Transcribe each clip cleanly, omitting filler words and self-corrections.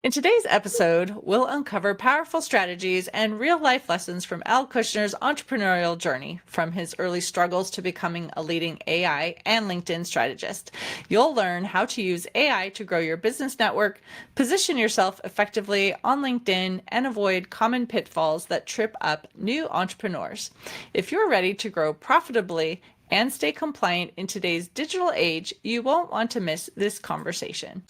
In today's episode, we'll uncover powerful strategies and real life lessons from Al Kushner's entrepreneurial journey, from his early struggles to becoming a leading AI and LinkedIn strategist. You'll learn how to use AI to grow your business network, position yourself effectively on LinkedIn, and avoid common pitfalls that trip up new entrepreneurs. If you're ready to grow profitably and stay compliant in today's digital age, you won't want to miss this conversation.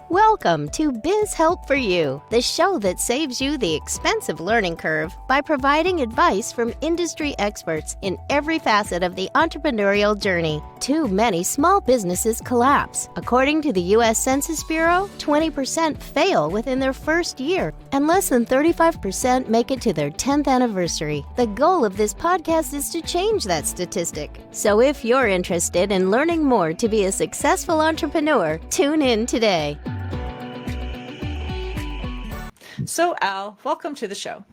Welcome to Biz Help for You, the show that saves you the expensive learning curve by providing advice from industry experts in every facet of the entrepreneurial journey. Too many small businesses collapse. According to the U.S. Census Bureau, 20% fail within their first year, and less than 35% make it to their 10th anniversary. The goal of this podcast is to change that statistic. So if you're interested in learning more to be a successful entrepreneur, tune in today. So, Al, welcome to the show.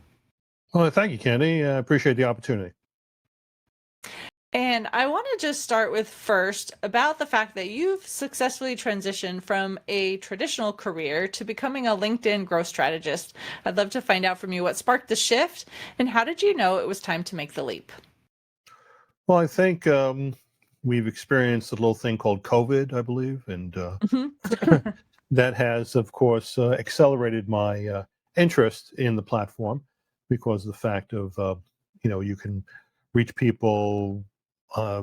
Well, thank you, Candy. I appreciate the opportunity. And I want to just start with first about the fact that you've successfully transitioned from a traditional career to becoming a LinkedIn growth strategist. I'd love to find out from you what sparked the shift and how did you know it was time to make the leap? Well, I think we've experienced a little thing called COVID, I believe, and that has, of course, accelerated my interest in the platform because of the fact of, you can reach people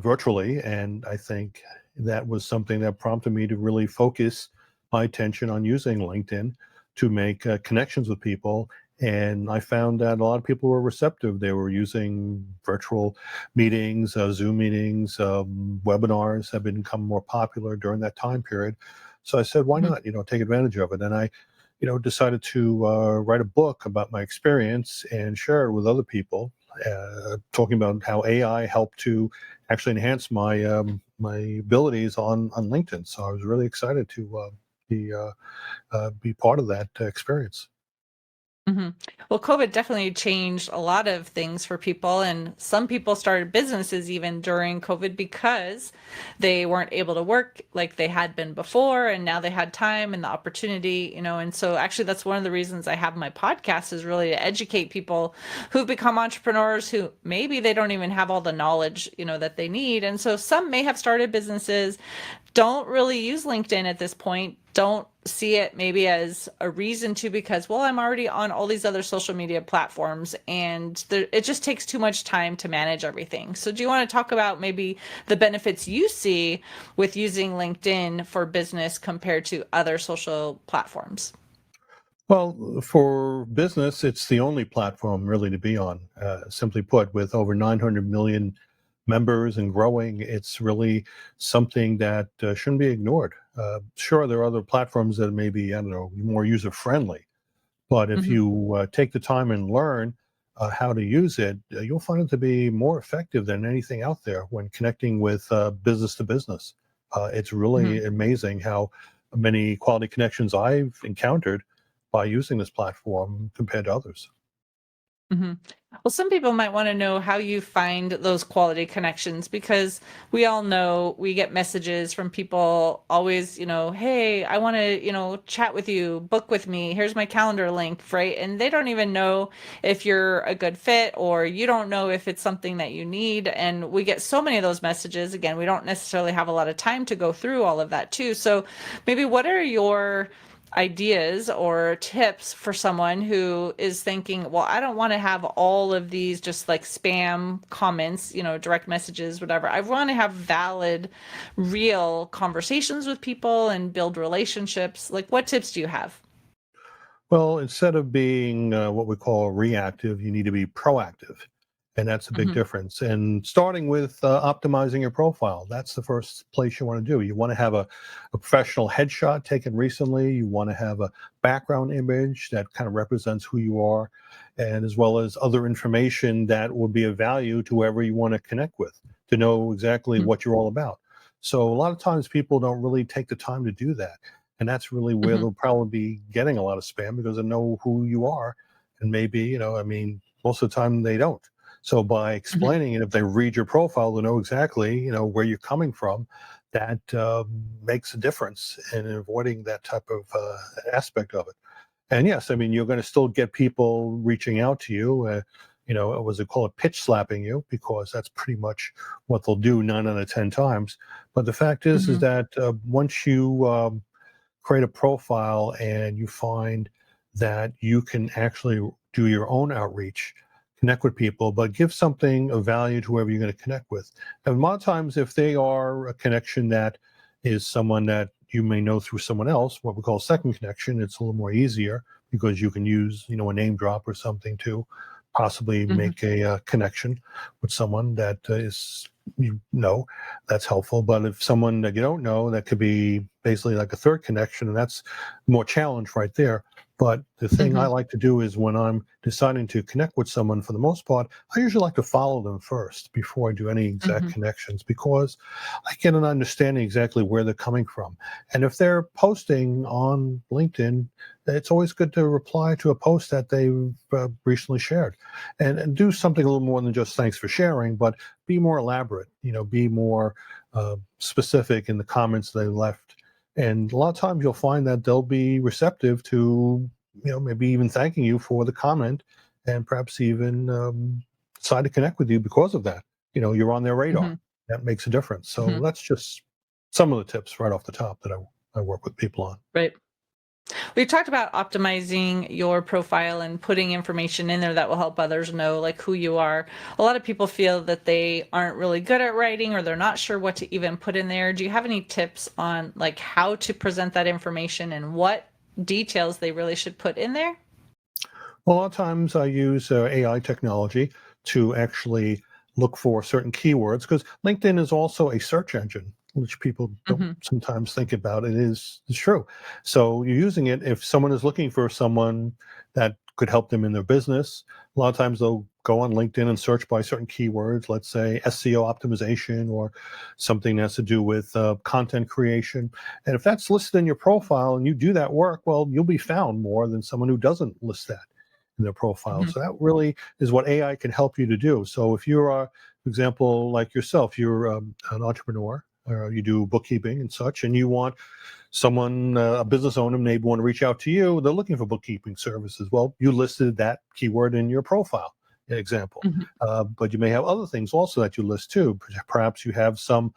virtually. And I think that was something that prompted me to really focus my attention on using LinkedIn to make connections with people. And I found that a lot of people were receptive. They were using virtual meetings, Zoom meetings, webinars have become more popular during that time period. So I said, why not, take advantage of it? And I, decided to write a book about my experience and share it with other people, talking about how AI helped to actually enhance my my abilities on LinkedIn. So I was really excited to be part of that experience. Mm-hmm. Well, COVID definitely changed a lot of things for people, and some people started businesses even during COVID because they weren't able to work like they had been before, and now they had time and the opportunity, and so actually that's one of the reasons I have my podcast is really to educate people who've become entrepreneurs who maybe they don't even have all the knowledge, that they need. And so some may have started businesses, don't really use LinkedIn at this point, don't see it maybe as a reason to because, well, I'm already on all these other social media platforms and it just takes too much time to manage everything. So do you want to talk about maybe the benefits you see with using LinkedIn for business compared to other social platforms? Well, for business, it's the only platform really to be on. Simply put, with over 900 million members and growing, it's really something that shouldn't be ignored. Sure, there are other platforms that may be, more user-friendly, but if you take the time and learn how to use it, you'll find it to be more effective than anything out there when connecting with business to business. It's really amazing how many quality connections I've encountered by using this platform compared to others. Mm-hmm. Well, some people might want to know how you find those quality connections because we all know we get messages from people always, hey, I want to, chat with you, book with me. Here's my calendar link, right? And they don't even know if you're a good fit or you don't know if it's something that you need. And we get so many of those messages. Again, we don't necessarily have a lot of time to go through all of that too. So maybe what are your ideas or tips for someone who is thinking, well, I don't want to have all of these just like spam comments, direct messages, whatever. I want to have valid, real conversations with people and build relationships. Like, what tips do you have? Well, instead of being what we call reactive, you need to be proactive. And that's a big difference. And starting with optimizing your profile, that's the first place you want to do. You want to have a professional headshot taken recently. You want to have a background image that kind of represents who you are, and as well as other information that will be of value to whoever you want to connect with, to know exactly what you're all about. So a lot of times people don't really take the time to do that. And that's really where they'll probably be getting a lot of spam because they know who you are. And maybe, most of the time they don't. So by explaining it, if they read your profile, they know exactly, where you're coming from. that makes a difference in avoiding that type of aspect of it. And yes, I mean, you're going to still get people reaching out to you. What was it called? Pitch slapping you, because that's pretty much what they'll do 9 out of 10 times. But the fact is Hmm. that once you create a profile and you find that you can actually do your own outreach, connect with people, but give something of value to whoever you're going to connect with. And a lot of times, if they are a connection that is someone that you may know through someone else, what we call second connection, it's a little more easier because you can use, a name drop or something to possibly Hmm. make a connection with someone that is, that's helpful. But if someone that you don't know, that could be basically like a third connection, and that's more challenge right there. But the thing I Hmm. like to do is when I'm deciding to connect with someone, for the most part, I usually like to follow them first before I do any exact Hmm. connections, because I get an understanding exactly where they're coming from. And if they're posting on LinkedIn, it's always good to reply to a post that they've recently shared, and do something a little more than just thanks for sharing, but be more elaborate, be more specific in the comments they left. And a lot of times you'll find that they'll be receptive to, maybe even thanking you for the comment, and perhaps even decide to connect with you because of that. You're on their radar. Hmm. That makes a difference. So Hmm. that's just some of the tips right off the top that I work with people on. Right. We talked about optimizing your profile and putting information in there that will help others know like who you are. A lot of people feel that they aren't really good at writing or they're not sure what to even put in there. Do you have any tips on like how to present that information and what details they really should put in there? Well, a lot of times I use AI technology to actually look for certain keywords, because LinkedIn is also a search engine, which people don't Hmm. sometimes think about. It's true. So you're using it if someone is looking for someone that could help them in their business. A lot of times they'll go on LinkedIn and search by certain keywords, let's say SEO optimization or something that has to do with content creation. And if that's listed in your profile and you do that work, well, you'll be found more than someone who doesn't list that in their profile. Hmm. So that really is what AI can help you to do. So if you're, for example, like yourself, you're an entrepreneur, or you do bookkeeping and such, and you want someone, a business owner, maybe want to reach out to you. They're looking for bookkeeping services. Well, you listed that keyword in your profile example. Hmm. But you may have other things also that you list too. Perhaps you have some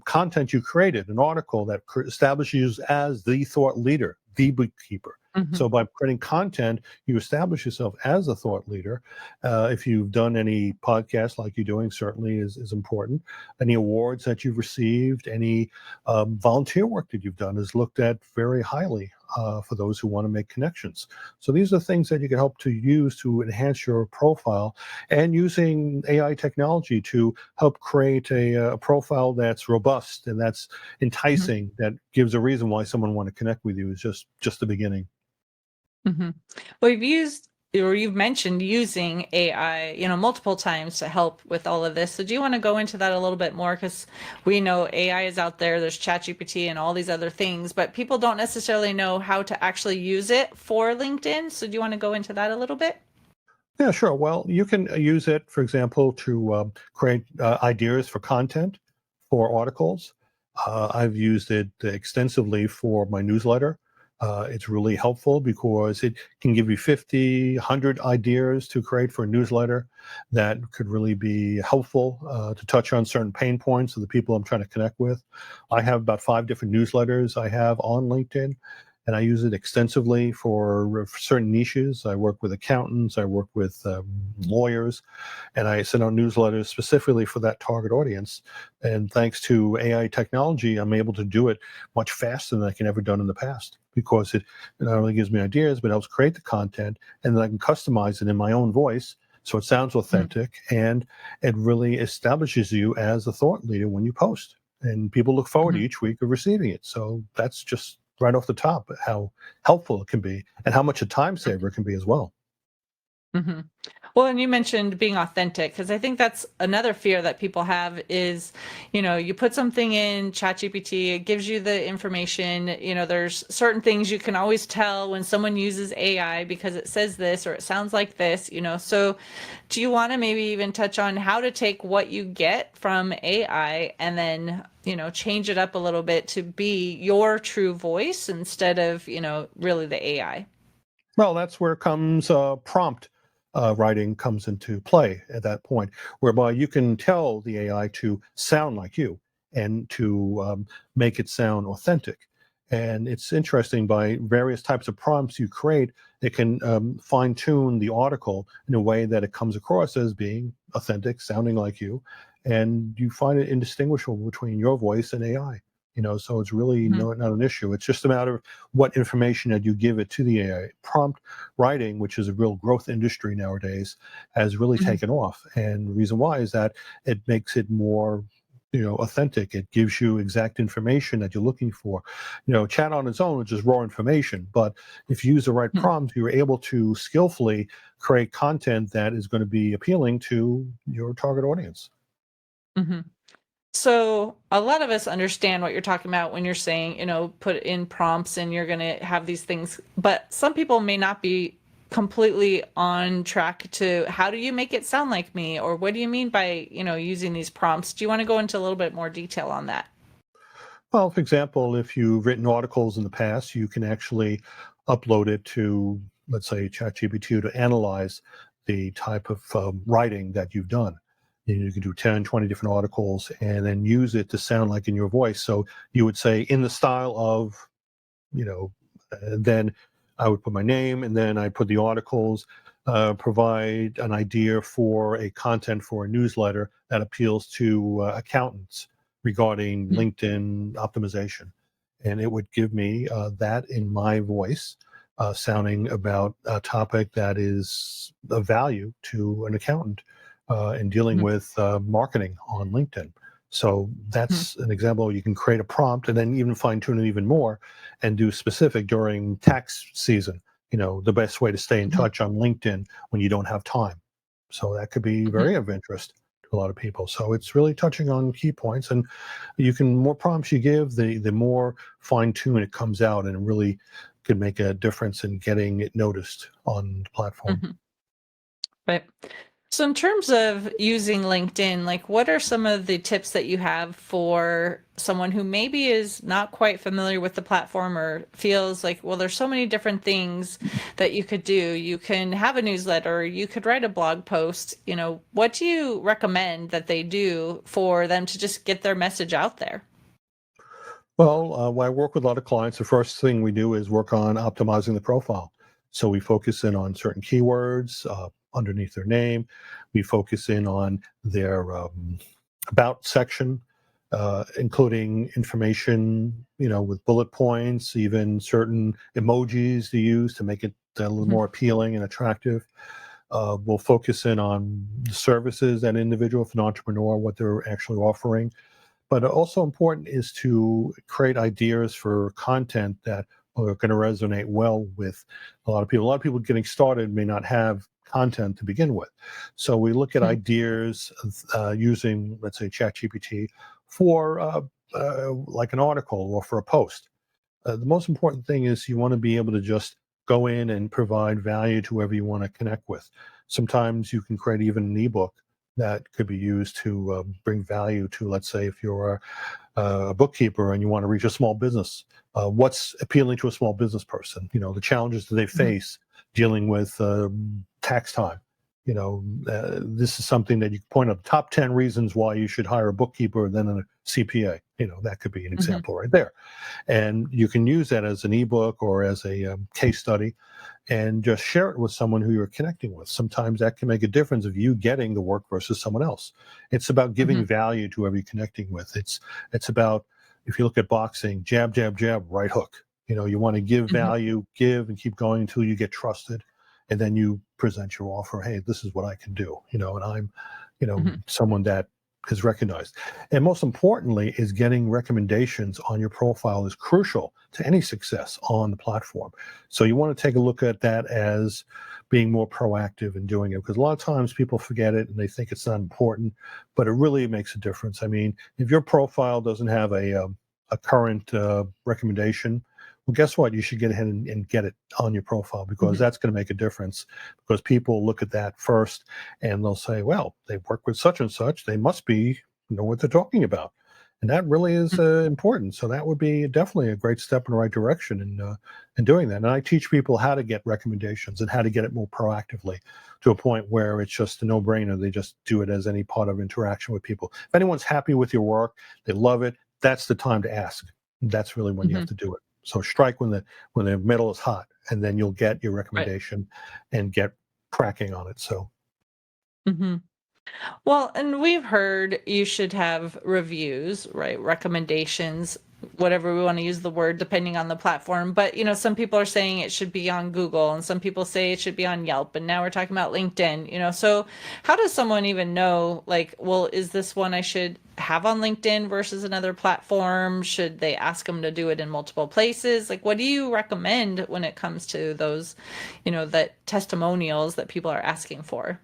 content you created, an article that establishes you as the thought leader, the bookkeeper. Hmm. So by creating content, you establish yourself as a thought leader. If you've done any podcasts like you're doing, certainly is important. Any awards that you've received, any volunteer work that you've done is looked at very highly for those who want to make connections. So these are things that you can help to use to enhance your profile, and using AI technology to help create a profile that's robust and that's Hmm. enticing, that gives a reason why someone want to connect with you, is just the beginning. Hmm. Well, you've mentioned using AI, multiple times to help with all of this. So do you want to go into that a little bit more? Because we know AI is out there, there's ChatGPT and all these other things, but people don't necessarily know how to actually use it for LinkedIn. So do you want to go into that a little bit? Yeah, sure. Well, you can use it, for example, to create ideas for content for articles. I've used it extensively for my newsletter. It's really helpful because it can give you 50, 100 ideas to create for a newsletter that could really be helpful to touch on certain pain points of the people I'm trying to connect with. I have about 5 different newsletters I have on LinkedIn, and I use it extensively for certain niches. I work with accountants, I work with lawyers, and I send out newsletters specifically for that target audience. And thanks to AI technology, I'm able to do it much faster than I can ever done in the past, because it not only gives me ideas, but helps create the content, and then I can customize it in my own voice so it sounds Mhm. authentic, and it really establishes you as a thought leader when you post. And people look forward to Mhm. each week of receiving it. So that's just right off the top how helpful it can be, and how much a time saver it can be as well. hmm Well, and you mentioned being authentic, because I think that's another fear that people have is, you put something in ChatGPT, it gives you the information, there's certain things you can always tell when someone uses AI because it says this or it sounds like this, So do you want to maybe even touch on how to take what you get from AI and then, change it up a little bit to be your true voice instead of, really the AI? Well, that's where comes prompt writing comes into play at that point, whereby you can tell the AI to sound like you and to make it sound authentic. And it's interesting, by various types of prompts you create, it can fine tune the article in a way that it comes across as being authentic, sounding like you, and you find it indistinguishable between your voice and AI. So it's really Mhm. not an issue. It's just a matter of what information that you give it to the AI. Prompt writing, which is a real growth industry nowadays, has really Mhm. taken off. And the reason why is that it makes it more authentic. It gives you exact information that you're looking for. Chat on its own is just raw information, but if you use the right Mhm. prompt, you're able to skillfully create content that is going to be appealing to your target audience. Mhm. So a lot of us understand what you're talking about when you're saying, put in prompts and you're going to have these things, but some people may not be completely on track to how do you make it sound like me, or what do you mean by, using these prompts? Do you want to go into a little bit more detail on that? Well, for example, if you've written articles in the past, you can actually upload it to, let's say, ChatGPT to analyze the type of writing that you've done. You can do 10, 20 different articles and then use it to sound like in your voice. So you would say, in the style of, then I would put my name, and then I put the articles, provide an idea for a content for a newsletter that appeals to accountants regarding Mhm. LinkedIn optimization. And it would give me that in my voice, sounding about a topic that is of value to an accountant in dealing Mhm. with marketing on LinkedIn. So Mhm. that's an example. You can create a prompt and then even fine tune it even more and do specific during tax season. The best way to stay in Mhm. touch on LinkedIn when you don't have time. So that could be Mhm. very of interest to a lot of people. So it's really touching on key points, and you can, more prompts you give, the more fine tuned it comes out, and it really could make a difference in getting it noticed on the platform. Mhm. Right. So in terms of using LinkedIn, like what are some of the tips that you have for someone who maybe is not quite familiar with the platform or feels like, well, there's so many different things that you could do. You can have a newsletter, you could write a blog post, what do you recommend that they do for them to just get their message out there? Well, when I work with a lot of clients, the first thing we do is work on optimizing the profile. So we focus in on certain keywords underneath their name. We focus in on their about section, including information, with bullet points, even certain emojis to use to make it a little Mhm. more appealing and attractive. We'll focus in on the services that individual, if an entrepreneur, what they're actually offering. But also important is to create ideas for content that are going to resonate well with a lot of people. A lot of people getting started may not have content to begin with. So we look at Mhm. ideas using, let's say, ChatGPT for like an article or for a post. The most important thing is you want to be able to just go in and provide value to whoever you want to connect with. Sometimes you can create even an ebook that could be used to bring value to, let's say, if you're a bookkeeper and you want to reach a small business. What's appealing to a small business person? The challenges that they Mhm. face dealing with tax time. This is something that you can point out the top 10 reasons why you should hire a bookkeeper than a CPA. That could be an Mhm. example right there. And you can use that as an ebook or as a case study and just share it with someone who you're connecting with. Sometimes that can make a difference of you getting the work versus someone else. It's about giving Mhm. value to whoever you're connecting with. It's about, if you look at boxing, jab, jab, jab, right hook. You want to give Mhm. value, give, and keep going until you get trusted, and then you present your offer. Hey, this is what I can do. And I'm, Mhm. someone that is recognized. And most importantly, is getting recommendations on your profile is crucial to any success on the platform. So you want to take a look at that as being more proactive in doing it, because a lot of times people forget it and they think it's not important, but it really makes a difference. I mean, if your profile doesn't have a current recommendation, well, guess what? You should get ahead and get it on your profile, because that's going to make a difference, because people look at that first and they'll say, well, they work with such and such. They must know what they're talking about. And that really is important. So that would be definitely a great step in the right direction in doing that. And I teach people how to get recommendations and how to get it more proactively, to a point where it's just a no-brainer. They just do it as any part of interaction with people. If anyone's happy with your work, they love it, that's the time to ask. That's really when you have to do it. So strike when the metal is hot, and then you'll get your recommendation and get cracking on it. So. Well, and we've heard you should have reviews, right? Recommendations, whatever we want to use the word, depending on the platform. But, some people are saying it should be on Google, and some people say it should be on Yelp. And now we're talking about LinkedIn, so how does someone even know, like, well, is this one I should have on LinkedIn versus another platform? Should they ask them to do it in multiple places? Like, what do you recommend when it comes to those, that testimonials that people are asking for?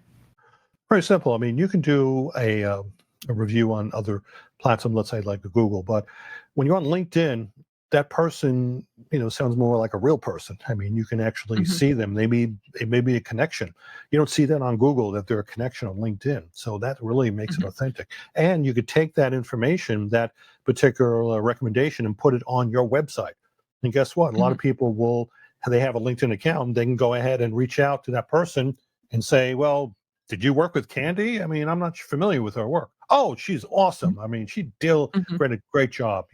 Very simple. I mean, you can do a review on other platforms, let's say like Google, but when you're on LinkedIn, that person, sounds more like a real person. I mean, you can actually see them. It may be a connection. You don't see that on Google, that they're a connection on LinkedIn. So that really makes it authentic. And you could take that information, that particular recommendation, and put it on your website. And guess what? A lot of people they have a LinkedIn account, they can go ahead and reach out to that person and say, well, did you work with Candy? I mean, I'm not familiar with her work. Oh, she's awesome. I mean, she did a great job,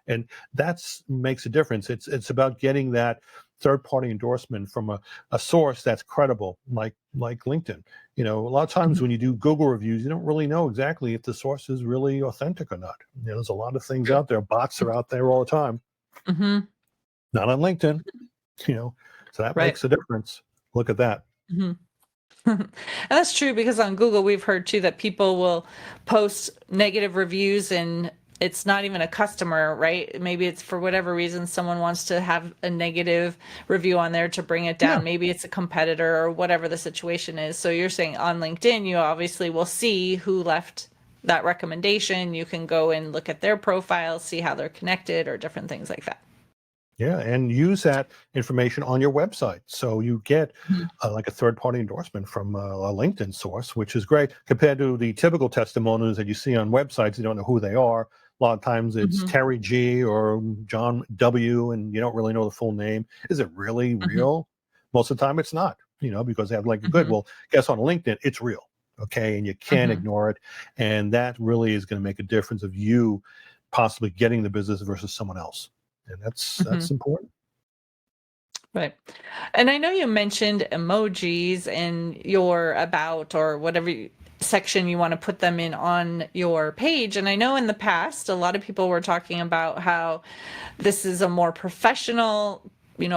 and that's makes a difference. It's about getting that third-party endorsement from a source that's credible, like LinkedIn. A lot of times when you do Google reviews, you don't really know exactly if the source is really authentic or not. There's a lot of things out there. Bots are out there all the time. Not on LinkedIn, so that makes a difference. Look at that. And that's true, because on Google, we've heard too that people will post negative reviews and it's not even a customer, right? Maybe it's for whatever reason, someone wants to have a negative review on there to bring it down. Yeah. Maybe it's a competitor or whatever the situation is. So you're saying on LinkedIn, you obviously will see who left that recommendation. You can go and look at their profile, see how they're connected, or different things like that. Yeah, and use that information on your website. So you get like a third-party endorsement from a LinkedIn source, which is great compared to the typical testimonials that you see on websites. You don't know who they are. A lot of times it's Terry G or John W, and you don't really know the full name. Is it really real? Most of the time it's not, because they have like, good, well, guess on LinkedIn, it's real. Okay, and you can't ignore it. And that really is going to make a difference of you possibly getting the business versus someone else. And that's important. Right. And I know you mentioned emojis in your about or whatever section you want to put them in on your page. And I know in the past, a lot of people were talking about how this is a more professional,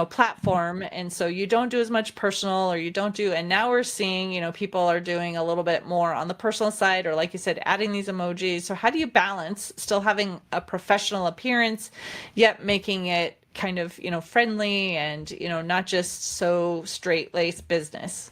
platform. And so you don't do as much personal, or you don't do, and now we're seeing, people are doing a little bit more on the personal side, or like you said, adding these emojis. So how do you balance still having a professional appearance, yet making it kind of, friendly and, not just so straight-laced business?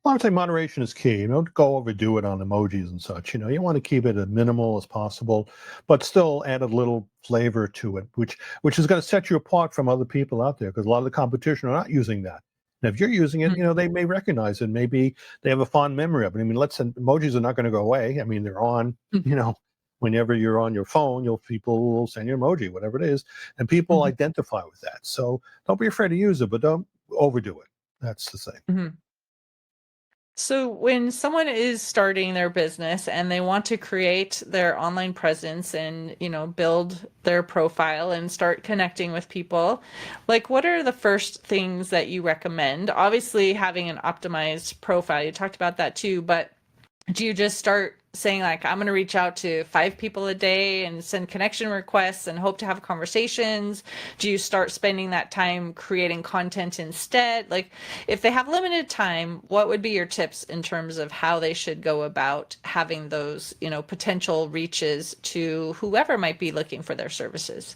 Well, I would say moderation is key. Don't go overdo it on emojis and such. You want to keep it as minimal as possible, but still add a little flavor to it, which is going to set you apart from other people out there, because a lot of the competition are not using that. And if you're using it, they may recognize it. Maybe they have a fond memory of it. I mean, emojis are not going to go away. I mean, they're on, whenever you're on your phone, people will send you an emoji, whatever it is, and people identify with that. So don't be afraid to use it, but don't overdo it. That's the thing. So when someone is starting their business and they want to create their online presence and, build their profile and start connecting with people, like, what are the first things that you recommend? Obviously, having an optimized profile, you talked about that too, but Do you just start saying like, I'm going to reach out to 5 people a day and send connection requests and hope to have conversations? Do you start spending that time creating content instead? Like, if they have limited time, what would be your tips in terms of how they should go about having those, potential reaches to whoever might be looking for their services?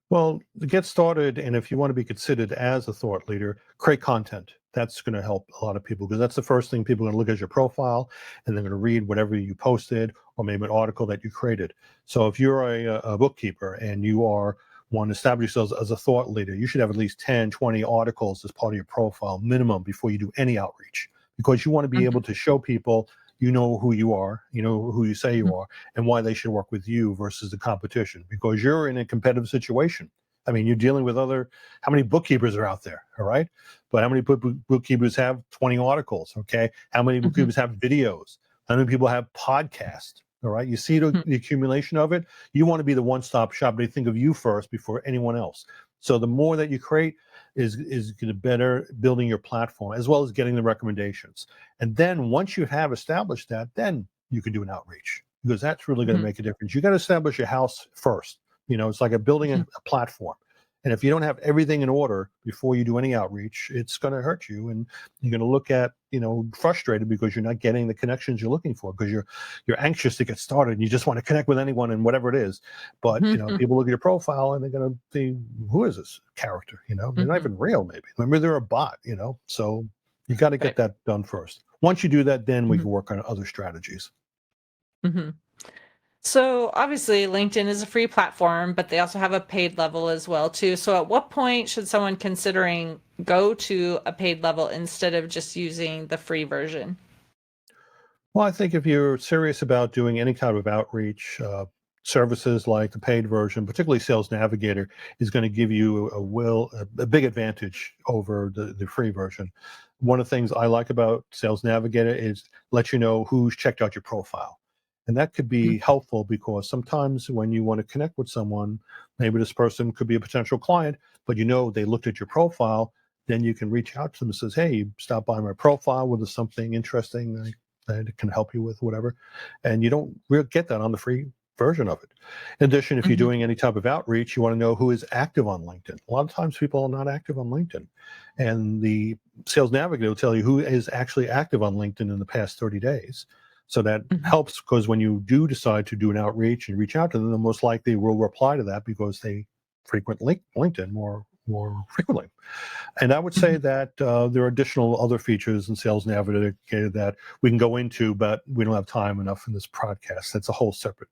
Well, to get started, and if you want to be considered as a thought leader, create content. That's going to help a lot of people because that's the first thing people are going to look at your profile and they're going to read whatever you posted or maybe an article that you created. So if you're a bookkeeper and you want to establish yourself as a thought leader, you should have at least 10, 20 articles as part of your profile minimum before you do any outreach because you want to be able to show people you know who you are, you know who you say you are, and why they should work with you versus the competition because you're in a competitive situation. I mean, you're dealing with how many bookkeepers are out there, all right? But how many bookkeepers have 20 articles, okay? How many bookkeepers have videos? How many people have podcasts, all right? You see the accumulation of it. You want to be the one-stop shop. They think of you first before anyone else. So the more that you create is going to better building your platform as well as getting the recommendations. And then once you have established that, then you can do an outreach because that's really going to make a difference. You got to establish your house first. It's like building a platform. And if you don't have everything in order before you do any outreach, it's going to hurt you. And you're going to look at, frustrated because you're not getting the connections you're looking for because you're anxious to get started and you just want to connect with anyone and whatever it is. But, people look at your profile and they're going to think, who is this character? They're not even real, maybe. Maybe they're a bot, So you got to get that done first. Once you do that, then we can work on other strategies. Mm-hmm. So obviously LinkedIn is a free platform, but they also have a paid level as well too. So at what point should someone considering go to a paid level instead of just using the free version? Well, I think if you're serious about doing any kind of outreach, services like the paid version, particularly Sales Navigator, is going to give you a big advantage over the free version. One of the things I like about Sales Navigator is let you know who's checked out your profile. And that could be helpful because sometimes when you want to connect with someone, maybe this person could be a potential client, but they looked at your profile, then you can reach out to them and says, hey, stop by my profile. There's something interesting that it can help you with, whatever. And you don't really get that on the free version of it. In addition, if you're doing any type of outreach, you want to know who is active on LinkedIn. A lot of times people are not active on LinkedIn. And the Sales Navigator will tell you who is actually active on LinkedIn in the past 30 days. So that helps because when you do decide to do an outreach and reach out to them, they most likely will reply to that because they frequent LinkedIn more frequently. And I would say that there are additional other features in Sales Navigator that we can go into, but we don't have time enough in this podcast. That's a whole separate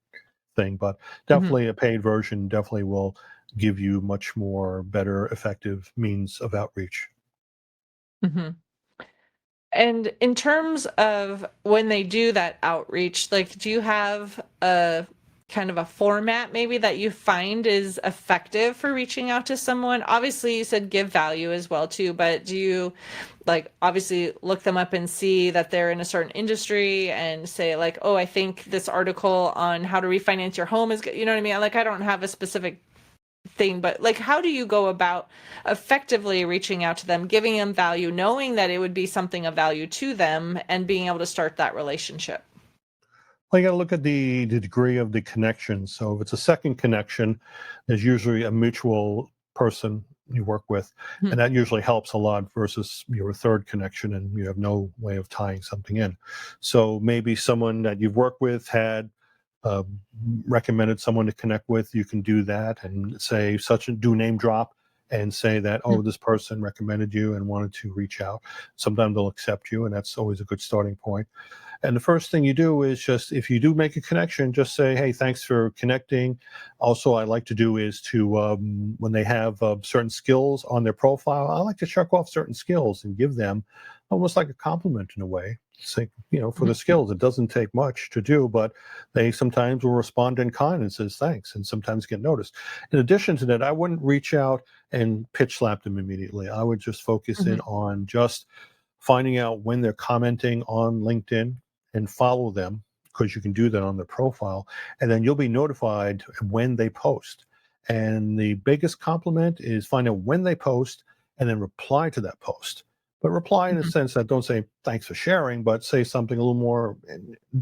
thing. But definitely a paid version definitely will give you much more better, effective means of outreach. Mm-hmm. And in terms of when they do that outreach, like, do you have a kind of a format maybe that you find is effective for reaching out to someone? Obviously, you said give value as well too, but do you obviously look them up and see that they're in a certain industry and say like, oh, I think this article on how to refinance your home is good. You know what I mean? I don't have a specific thing, but how do you go about effectively reaching out to them, giving them value, knowing that it would be something of value to them and being able to start that relationship? Well, you got to look at the degree of the connection. So if it's a second connection, there's usually a mutual person you work with, and that usually helps a lot versus your third connection and you have no way of tying something in. So maybe someone that you've worked with had uh, recommended someone to connect with. You can do that and say do name drop and say that, oh, this person recommended you and wanted to reach out. Sometimes they'll accept you, and that's always a good starting point. And the first thing you do is just, if you do make a connection, just say, hey, thanks for connecting. Also, I like to do is to, when they have certain skills on their profile, I like to check off certain skills and give them almost like a compliment in a way. Say, for the skills, it doesn't take much to do, but they sometimes will respond in kind and says thanks, and sometimes get noticed. In addition to that, I wouldn't reach out and pitch slap them immediately. I would just focus in on just finding out when they're commenting on LinkedIn and follow them, because you can do that on their profile, and then you'll be notified when they post. And the biggest compliment is find out when they post and then reply to that post. But reply in a Mhm. sense that don't say thanks for sharing, but say something a little more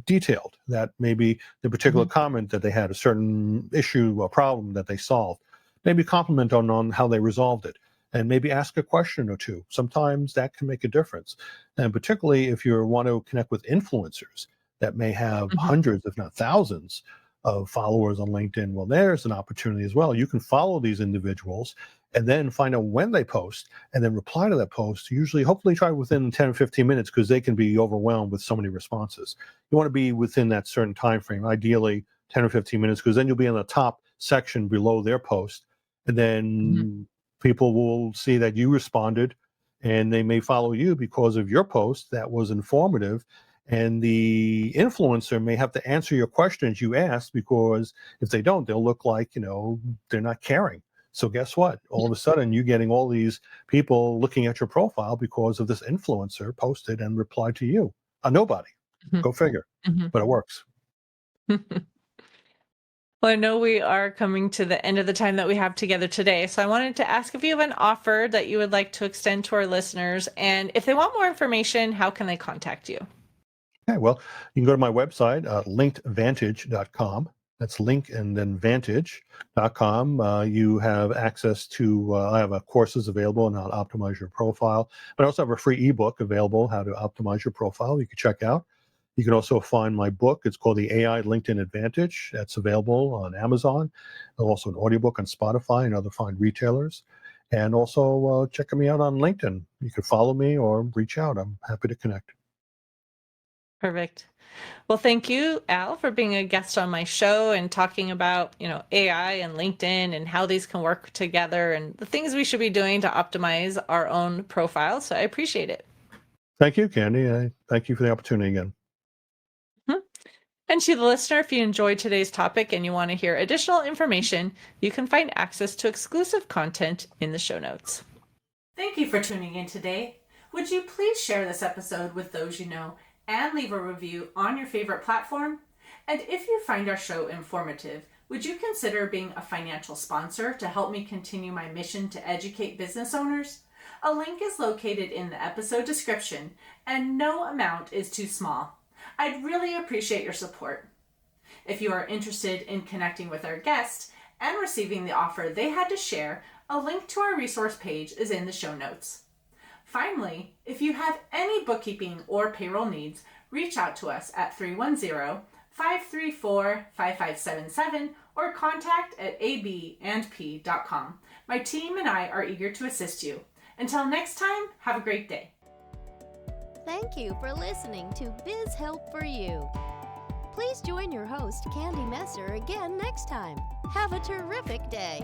detailed, that maybe the particular Mhm. comment that they had, a certain issue or problem that they solved, maybe compliment on how they resolved it, and maybe ask a question or two. Sometimes that can make a difference. And particularly if you want to connect with influencers that may have Mhm. hundreds, if not thousands, of followers on LinkedIn, well, there's an opportunity as well. You can follow these individuals and then find out when they post and then reply to that post. Usually, hopefully, try within 10 or 15 minutes because they can be overwhelmed with so many responses. You want to be within that certain time frame, ideally 10 or 15 minutes, because then you'll be in the top section below their post. And Mhm. then people will see that you responded and they may follow you because of your post that was informative. And the influencer may have to answer your questions you asked, because if they don't, they'll look like, they're not caring. So guess what? All of a sudden, you're getting all these people looking at your profile because of this influencer posted and replied to you. A nobody. Mhm. Go figure. Mhm. But it works. Well, I know we are coming to the end of the time that we have together today. So I wanted to ask if you have an offer that you would like to extend to our listeners. And if they want more information, how can they contact you? Okay, well, you can go to my website, linkedvantage.com. That's link and then vantage.com. You have access to, I have courses available on how to optimize your profile, but I also have a free ebook available, how to optimize your profile. You can check out. You can also find my book. It's called The AI LinkedIn Advantage. That's available on Amazon, and also an audiobook on Spotify and other fine retailers. And also check me out on LinkedIn. You can follow me or reach out. I'm happy to connect. Perfect. Well, thank you, Al, for being a guest on my show and talking about, AI and LinkedIn and how these can work together and the things we should be doing to optimize our own profile. So I appreciate it. Thank you, Candy. I thank you for the opportunity again. Mhm. And to the listener, if you enjoyed today's topic and you want to hear additional information, you can find access to exclusive content in the show notes. Thank you for tuning in today. Would you please share this episode with those you know and leave a review on your favorite platform? And if you find our show informative, would you consider being a financial sponsor to help me continue my mission to educate business owners? A link is located in the episode description, and no amount is too small. I'd really appreciate your support. If you are interested in connecting with our guest and receiving the offer they had to share, a link to our resource page is in the show notes. Finally, if you have any bookkeeping or payroll needs, reach out to us at 310-534-5577 or contact@abandp.com. My team and I are eager to assist you. Until next time, have a great day. Thank you for listening to Biz Help for You. Please join your host, Candy Messer, again next time. Have a terrific day.